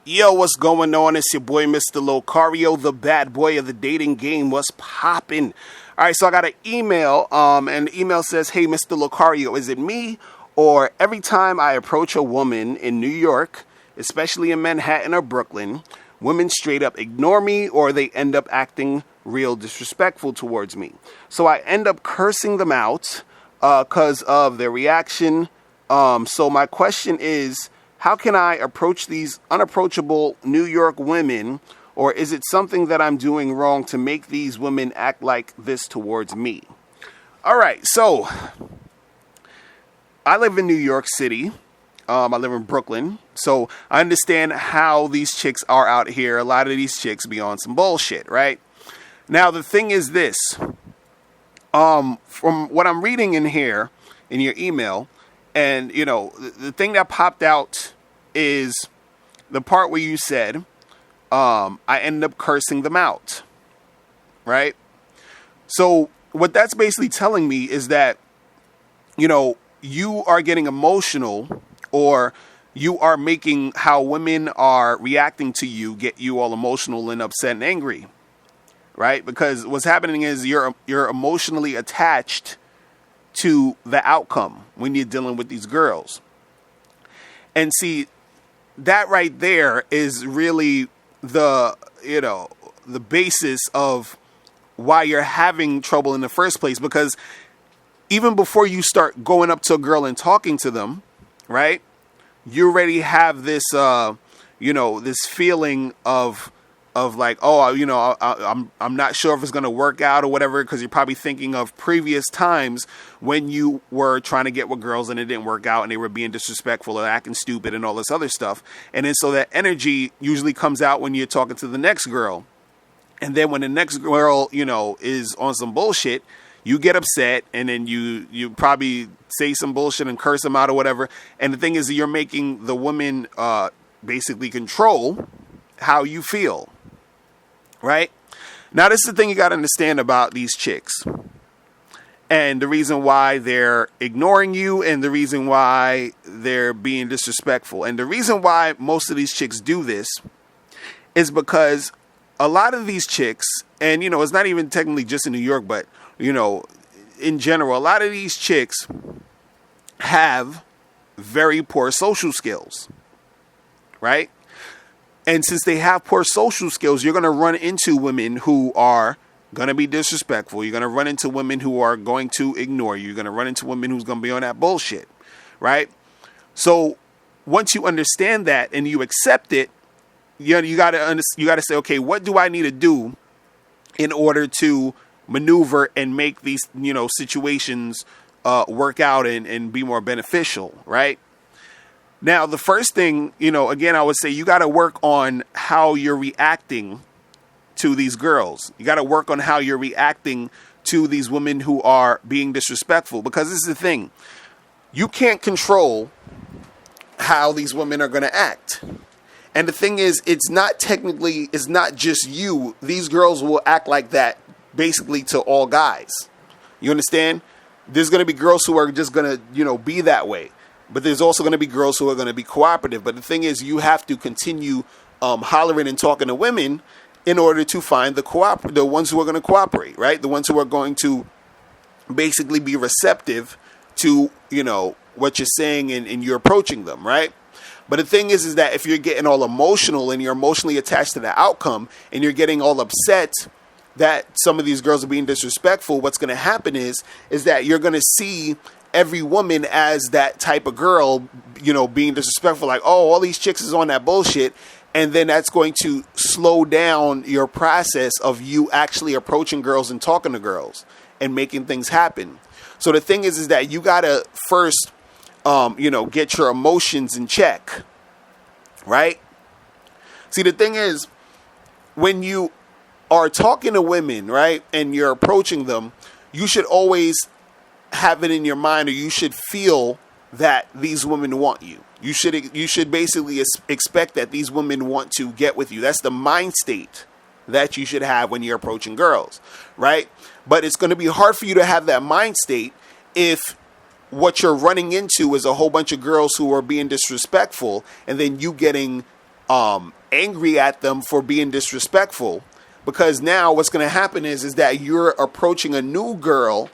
Yo, what's going on? It's your boy, Mr. Locario, the bad boy of the dating game. What's poppin'? All right, so I got an email, and the email says, "Hey, Mr. Locario, is it me or every time I approach a woman in New York, especially in Manhattan or Brooklyn, women straight up ignore me or they end up acting real disrespectful towards me? So I end up cursing them out because of their reaction. So my question is, how can I approach these unapproachable New York women, or is it something that I'm doing wrong to make these women act like this towards me?" All right, so I live in New York City. I live in Brooklyn, so I understand how these chicks are out here. A lot of these chicks be on some bullshit, right? Now, the thing is this. From what I'm reading in here, in your email, and, you know, the thing that popped out is the part where you said, I ended up cursing them out, right? So what that's basically telling me is that, you know, you are getting emotional, or you are making how women are reacting to you get you all emotional and upset and angry, right? Because what's happening is you're emotionally attached to the outcome when you're dealing with these girls. And see, that right there is really the basis of why you're having trouble in the first place. Because even before you start going up to a girl and talking to them, right, you already have this, this feeling of like, oh, you know, I'm not sure if it's going to work out or whatever, because you're probably thinking of previous times when you were trying to get with girls and it didn't work out and they were being disrespectful or acting stupid and all this other stuff. And then so that energy usually comes out when you're talking to the next girl. And then when the next girl, you know, is on some bullshit, you get upset, and then you probably say some bullshit and curse them out or whatever. And the thing is, you're making the women basically control how you feel. Right? Now, this is the thing you got to understand about these chicks, and the reason why they're ignoring you, and the reason why they're being disrespectful. And the reason why most of these chicks do this is because a lot of these chicks, and, you know, it's not even technically just in New York, but, you know, in general, a lot of these chicks have very poor social skills, right? And since they have poor social skills, you're going to run into women who are going to be disrespectful. You're going to run into women who are going to ignore you. You're going to run into women who's going to be on that bullshit, right? So once you understand that and you accept it, you got to say, okay, what do I need to do in order to maneuver and make these, you know, situations work out and be more beneficial, right? Now, the first thing, you know, again, I would say you got to work on how you're reacting to these girls. You got to work on how you're reacting to these women who are being disrespectful, because this is the thing. You can't control how these women are going to act. And the thing is, it's not just you. These girls will act like that basically to all guys. You understand? There's going to be girls who are just going to, you know, be that way. But there's also going to be girls who are going to be cooperative. But the thing is, you have to continue hollering and talking to women in order to find the ones who are going to cooperate, right? The ones who are going to basically be receptive to, you know, what you're saying and you're approaching them, right? But the thing is that if you're getting all emotional and you're emotionally attached to the outcome and you're getting all upset that some of these girls are being disrespectful, what's going to happen is that you're going to see every woman as that type of girl, you know, being disrespectful, like, oh, all these chicks is on that bullshit. And then that's going to slow down your process of you actually approaching girls and talking to girls and making things happen. So the thing is that you got to first, get your emotions in check, right? See, the thing is, when you are talking to women, right, and you're approaching them, you should always have it in your mind, or you should feel that these women want you. You should basically expect that these women want to get with you. That's the mind state that you should have when you're approaching girls, right? But it's going to be hard for you to have that mind state if what you're running into is a whole bunch of girls who are being disrespectful, and then you getting angry at them for being disrespectful, because now what's going to happen is that you're approaching a new girl.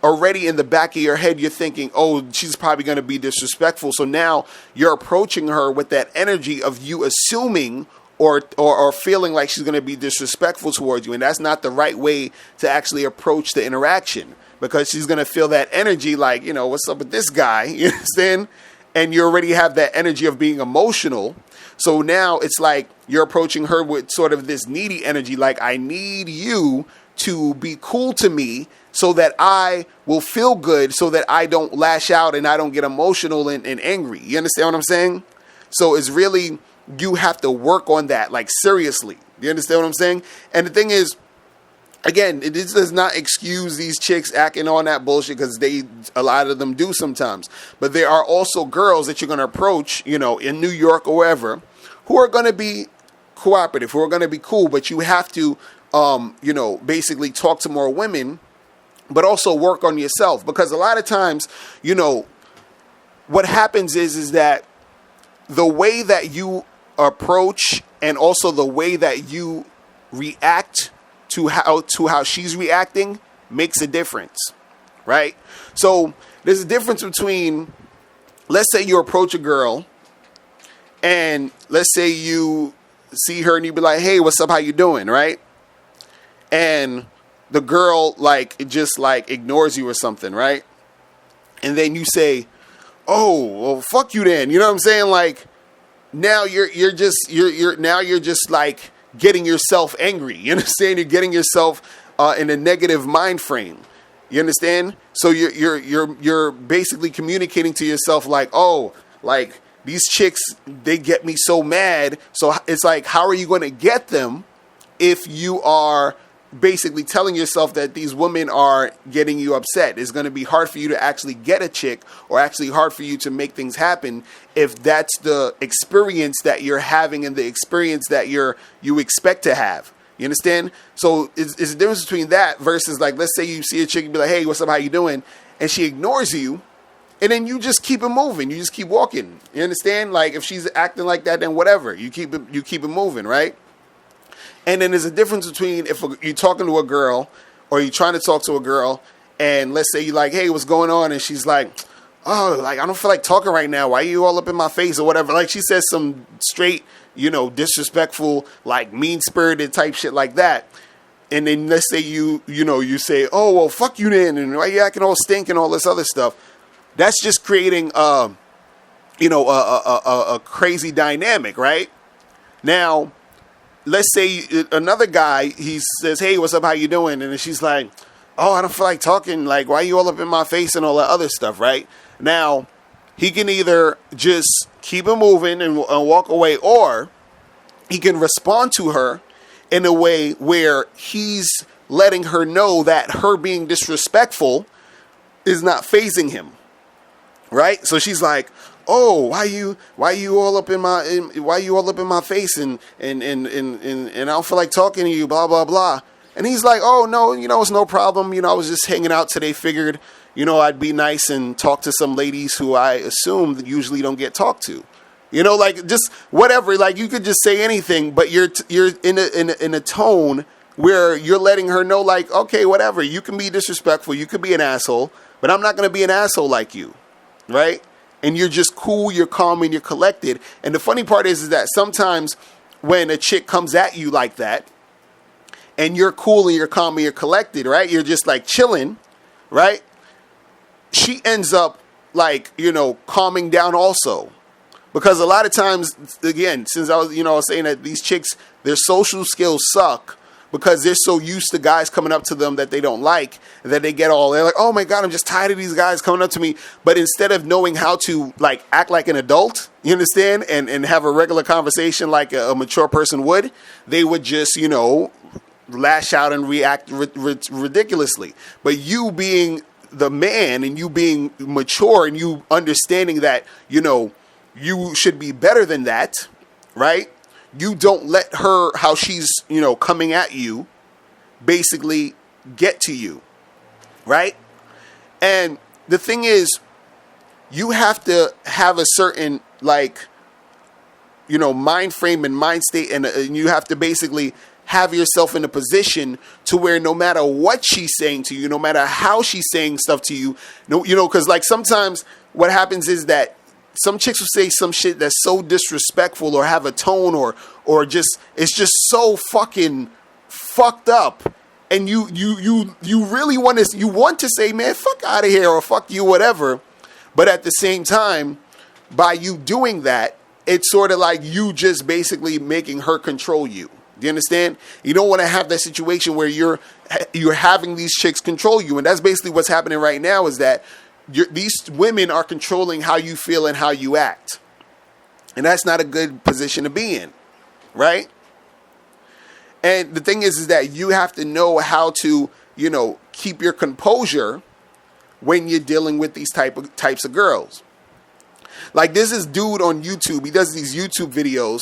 Already in the back of your head, you're thinking, oh, she's probably going to be disrespectful. So now you're approaching her with that energy of you assuming or feeling like she's going to be disrespectful towards you. And that's not the right way to actually approach the interaction, because she's going to feel that energy like, what's up with this guy? You understand? And you already have that energy of being emotional. So now it's like you're approaching her with sort of this needy energy, like, I need you to be cool to me so that I will feel good, so that I don't lash out and I don't get emotional and angry. You understand what I'm saying? So it's really, you have to work on that, like, seriously. You understand what I'm saying? And the thing is, again, this does not excuse these chicks acting on that bullshit, because a lot of them do sometimes. But there are also girls that you're going to approach, in New York or wherever, who are going to be cooperative, who are going to be cool. But you have to, basically talk to more women, but also work on yourself. Because a lot of times, what happens is that the way that you approach and also the way that you react to how she's reacting makes a difference, right? So there's a difference between, let's say you approach a girl and let's say you see her and you be like, hey, what's up? How you doing? Right? And the girl just ignores you or something, right? And then you say, oh, well, fuck you then. You know what I'm saying? Like, now you're just like getting yourself angry. You understand? You're getting yourself in a negative mind frame. You understand? So you're basically communicating to yourself like, oh, like, these chicks, they get me so mad. So it's like, how are you going to get them if you are basically telling yourself that these women are getting you upset? It's going to be hard for you to actually get a chick, or actually hard for you to make things happen, if that's the experience that you're having and the experience that you expect to have. You understand? So it's a difference between that versus, like, let's say you see a chick and be like, hey, what's up? How you doing? And she ignores you. And then you just keep it moving. You just keep walking. You understand? Like, if she's acting like that, then whatever. You keep it moving, right? And then there's a difference between if you're talking to a girl, or you're trying to talk to a girl, and let's say you're like, hey, what's going on? And she's like, oh, like, I don't feel like talking right now. Why are you all up in my face or whatever? Like, she says some straight, disrespectful, like, mean-spirited type shit like that. And then let's say you say, oh, well, fuck you then. And why you acting all stink and all this other stuff? That's just creating, a crazy dynamic, right? Now, let's say another guy, he says, hey, what's up? How you doing? And then she's like, oh, I don't feel like talking. Like, why you all up in my face and all that other stuff, right? Now, he can either just keep it moving and walk away, or he can respond to her in a way where he's letting her know that her being disrespectful is not fazing him. Right? So she's like, oh, why you all up in my face and I don't feel like talking to you, blah, blah, blah. And he's like, oh, no, it's no problem. I was just hanging out today, figured, I'd be nice and talk to some ladies who I assume that usually don't get talked to. Like, just whatever, like, you could just say anything, but you're in a tone where you're letting her know, like, okay, whatever, you can be disrespectful, you could be an asshole, but I'm not going to be an asshole like you. Right? And you're just cool, you're calm, and you're collected. And the funny part is that sometimes when a chick comes at you like that, and you're cool and you're calm and you're collected, right? You're just like chilling, right? She ends up like, calming down also. Because a lot of times, again, since I was saying that these chicks, their social skills suck, because they're so used to guys coming up to them that they don't like, that they're like, oh my God, I'm just tired of these guys coming up to me. But instead of knowing how to, like, act like an adult, you understand, and have a regular conversation like a mature person would, they would just, lash out and react ridiculously. But you being the man and you being mature and you understanding that, you should be better than that, right? You don't let her, how she's, coming at you, basically get to you, right? And the thing is, you have to have a certain, like, mind frame and mind state, and you have to basically have yourself in a position to where no matter what she's saying to you, no matter how she's saying stuff to you, because like sometimes what happens is that some chicks will say some shit that's so disrespectful or have a tone or just it's just so fucking fucked up, and you really want to say, man, fuck out of here, or fuck you, whatever, but at the same time, by you doing that, it's sort of like you just basically making her control you. Do you understand? You don't want to have that situation where you're having these chicks control you, and that's basically what's happening right now. Is that these women are controlling how you feel and how you act, and that's not a good position to be in, right? And the thing is that you have to know how to, keep your composure when you're dealing with these types of girls. Like there's this dude on YouTube. He does these YouTube videos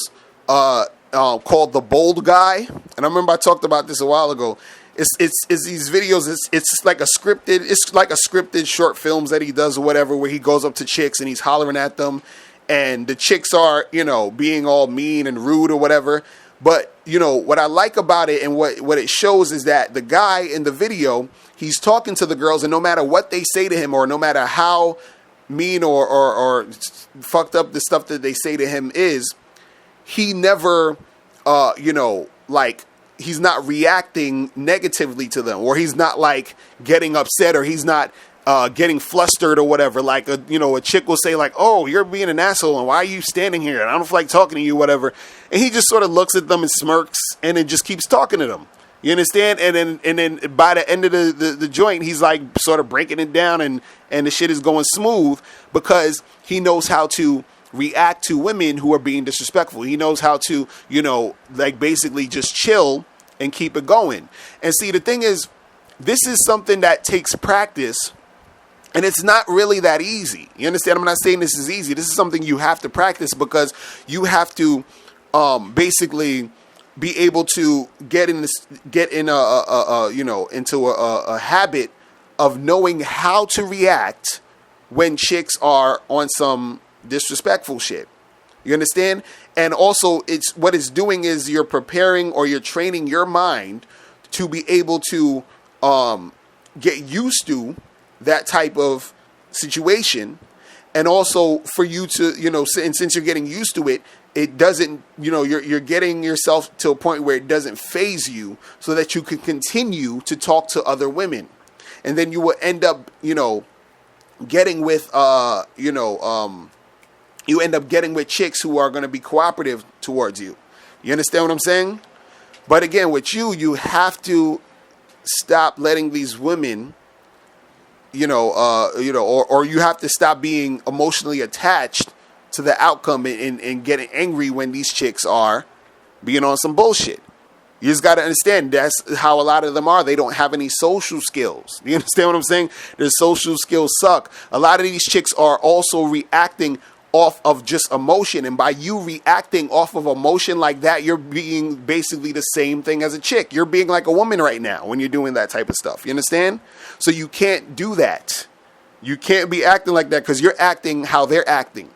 called The Bold Guy, and I remember I talked about this a while ago. It's these videos. It's like a scripted short films that he does or whatever, where he goes up to chicks and he's hollering at them, and the chicks are being all mean and rude or whatever. But what I like about it and what it shows is that the guy in the video, he's talking to the girls, and no matter what they say to him, or no matter how mean or fucked up the stuff that they say to him is, he never, he's not reacting negatively to them, or he's not like getting upset, or he's not getting flustered or whatever. Like, a chick will say like, oh, you're being an asshole, and why are you standing here? And I don't feel like talking to you, whatever. And he just sort of looks at them and smirks, and then just keeps talking to them. You understand? And then by the end of the joint, he's like sort of breaking it down, and the shit is going smooth because he knows how to react to women who are being disrespectful. He knows how to, basically just chill and keep it going. And see, the thing is, this is something that takes practice, and it's not really that easy. You understand? I'm not saying this is easy. This is something you have to practice, because you have to basically be able to get into a habit of knowing how to react when chicks are on some disrespectful shit. You understand? And also, what it's doing is you're preparing, or you're training your mind to be able to get used to that type of situation, and also for you to, since you're getting used to it, it doesn't, you're getting yourself to a point where it doesn't faze you, so that you can continue to talk to other women, and then you will end up, getting with, you end up getting with chicks who are going to be cooperative towards you. You understand what I'm saying? But again, with you have to stop letting these women, or you have to stop being emotionally attached to the outcome and getting angry when these chicks are being on some bullshit. You just got to understand that's how a lot of them are. They don't have any social skills. You understand what I'm saying? Their social skills suck. A lot of these chicks are also reacting off of just emotion, and by you reacting off of emotion like that, you're being basically the same thing as a chick. You're being like a woman right now when you're doing that type of stuff. You understand? So you can't do that. You can't be acting like that, because you're acting how they're acting.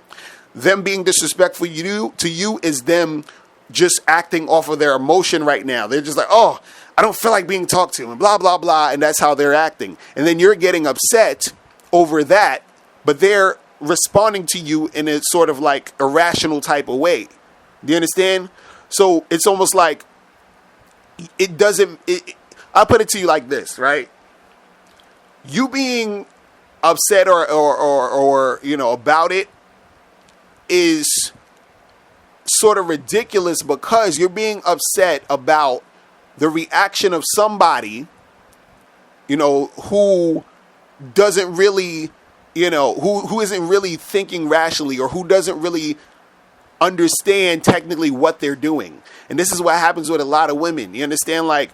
Them being disrespectful to you is them just acting off of their emotion right now. They're just like, oh, I don't feel like being talked to, and blah, blah, blah, and that's how they're acting. And then you're getting upset over that, but they're responding to you in a sort of like irrational type of way. Do you understand? So it's almost like I'll put it to you like this, right? You being upset or about it is sort of ridiculous, because you're being upset about the reaction of somebody, who doesn't really, who isn't really thinking rationally, or who doesn't really understand technically what they're doing. And this is what happens with a lot of women. You understand? Like,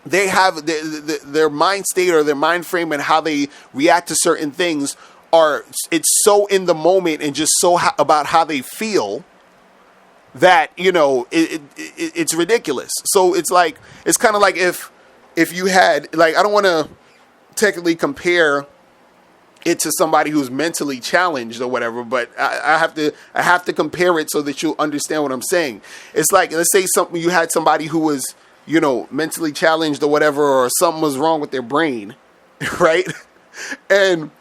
they have their mind state or their mind frame and how they react to certain things it's so in the moment and just so about how they feel that, it's ridiculous. So it's like, it's kind of like if you had, like, I don't want to technically compare, it to somebody who's mentally challenged or whatever, but I have to compare it so that you'll understand what I'm saying. It's like, let's say something, you had somebody who was, mentally challenged or whatever, or something was wrong with their brain, right? And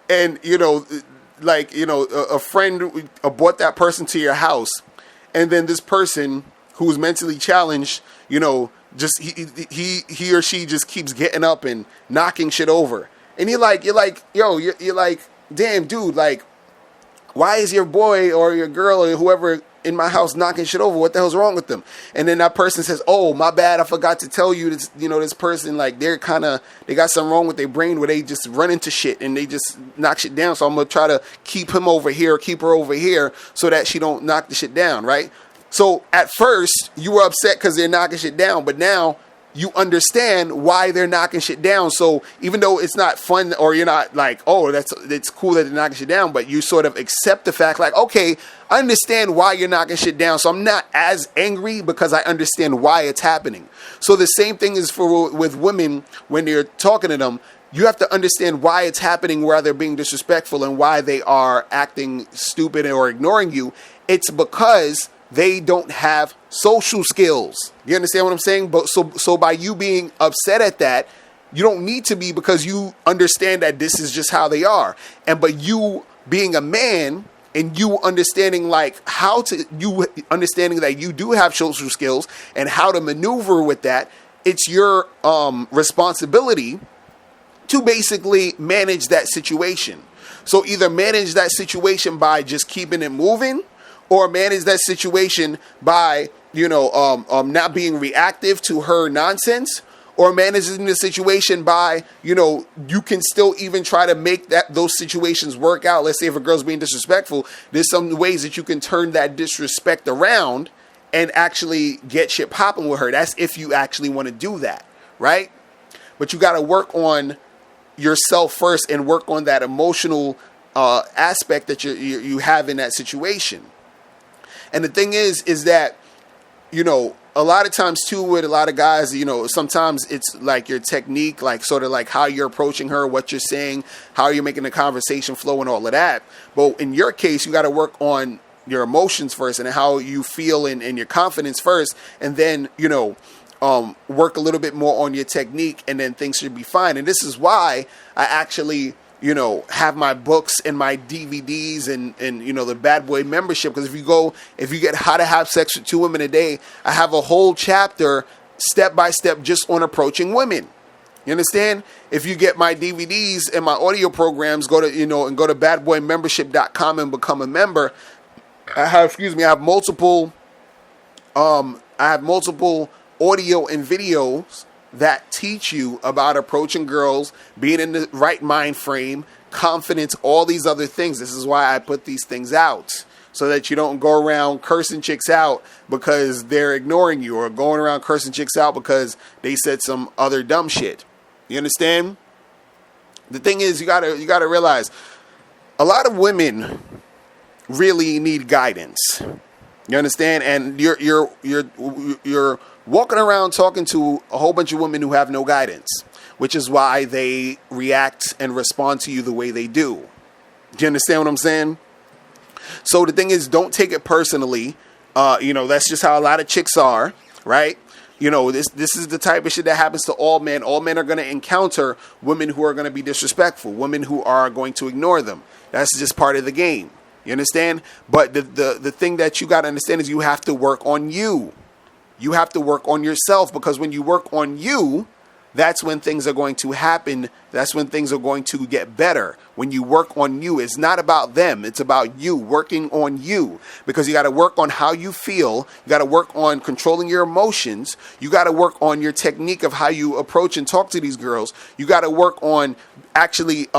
a friend brought that person to your house, and then this person who's mentally challenged, just he or she just keeps getting up and knocking shit over. And you're like, damn, dude, like, why is your boy or your girl or whoever in my house knocking shit over? What the hell's wrong with them? And then that person says, oh, my bad, I forgot to tell you this, this person, like, they got something wrong with their brain where they just run into shit and they just knock shit down. So I'm going to try to keep him over here, keep her over here so that she don't knock the shit down, right? So at first you were upset because they're knocking shit down, but now you understand why they're knocking shit down. So even though it's not fun, or you're not like, oh, it's cool that they're knocking shit down, but you sort of accept the fact, like, okay, I understand why you're knocking shit down. So I'm not as angry because I understand why it's happening. So the same thing is with women when you're talking to them. You have to understand why it's happening, why they're being disrespectful, and why they are acting stupid or ignoring you. It's because they don't have social skills. You understand what I'm saying? But so by you being upset at that, you don't need to be, because you understand that this is just how they are. But you being a man and you understanding understanding that you do have social skills and how to maneuver with that, it's your responsibility to basically manage that situation. So either manage that situation by just keeping it moving, or manage that situation by, not being reactive to her nonsense, or managing the situation by, you can still even try to make those situations work out. Let's say if a girl's being disrespectful, there's some ways that you can turn that disrespect around and actually get shit popping with her. That's if you actually want to do that, right? But you got to work on yourself first and work on that emotional aspect that you have in that situation. And the thing is that, a lot of times too with a lot of guys, sometimes it's like your technique, like sort of like how you're approaching her, what you're saying, how you're making the conversation flow and all of that. But in your case, you got to work on your emotions first and how you feel and your confidence first. And then, work a little bit more on your technique, and then things should be fine. And this is why I actually have my books and my DVDs and the Bad Boy membership. Because if you get How to Have Sex with 2 Women a Day, I have a whole chapter step by step just on approaching women. You understand? If you get my DVDs and my audio programs, go to badboymembership.com and become a member. I have multiple audio and videos that teach you about approaching girls, being in the right mind frame, confidence, all these other things. This is why I put these things out, so that you don't go around cursing chicks out because they're ignoring you, or going around cursing chicks out because they said some other dumb shit. You understand? The thing is, you gotta realize, a lot of women really need guidance. You understand? And you're walking around talking to a whole bunch of women who have no guidance, which is why they react and respond to you the way they do. Do you understand what I'm saying? So the thing is, don't take it personally. That's just how a lot of chicks are, right? This is the type of shit that happens to all men. All men are going to encounter women who are going to be disrespectful, women who are going to ignore them. That's just part of the game. You understand? But the thing that you got to understand is you have to work on you. You have to work on yourself, because when you work on you, that's when things are going to happen. That's when things are going to get better. When you work on you, it's not about them. It's about you, working on you, because you got to work on how you feel. You got to work on controlling your emotions. You got to work on your technique of how you approach and talk to these girls. You got to work on actually,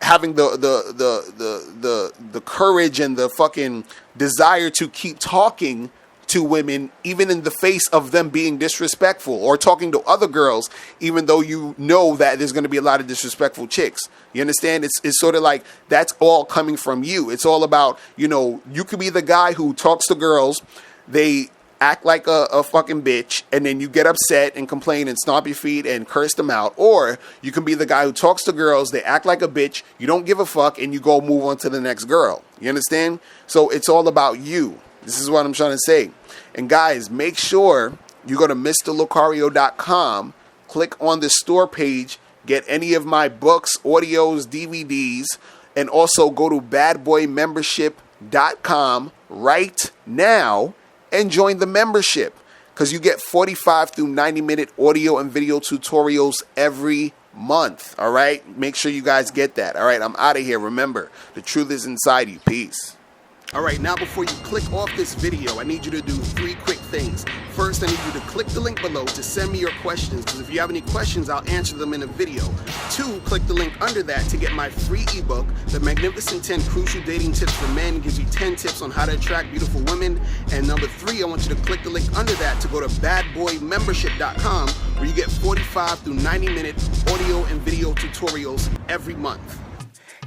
having the courage and the fucking desire to keep talking to women, even in the face of them being disrespectful, or talking to other girls, even though you know that there's going to be a lot of disrespectful chicks. You understand? It's sort of like that's all coming from you. It's all about, you could be the guy who talks to girls. They act like a fucking bitch, and then you get upset and complain and stomp your feet and curse them out. Or you can be the guy who talks to girls, they act like a bitch, you don't give a fuck, and you go move on to the next girl. You understand? So it's all about you. This is what I'm trying to say. And guys, make sure you go to MrLocario.com, click on the store page, get any of my books, audios, DVDs, and also go to badboymembership.com right now and join the membership, because you get 45 through 90-minute audio and video tutorials every month. All right? Make sure you guys get that. All right? I'm out of here. Remember, the truth is inside you. Peace. All right, now before you click off this video, I need you to do 3 quick things. First, I need you to click the link below to send me your questions, because if you have any questions, I'll answer them in a video. 2, click the link under that to get my free ebook, The Magnificent 10 Crucial Dating Tips for Men. It gives you 10 tips on how to attract beautiful women. And number 3, I want you to click the link under that to go to badboymembership.com, where you get 45 through 90-minute audio and video tutorials every month.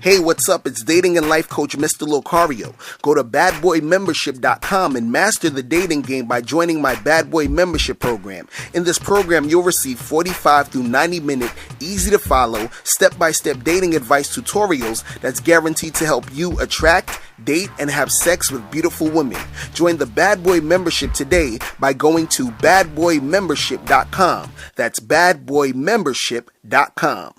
Hey, what's up? It's dating and life coach Mr. Locario. Go to badboymembership.com and master the dating game by joining my Bad Boy Membership program. In this program, you'll receive 45 through 90-minute, easy-to-follow, step-by-step dating advice tutorials that's guaranteed to help you attract, date, and have sex with beautiful women. Join the Bad Boy Membership today by going to badboymembership.com. That's badboymembership.com.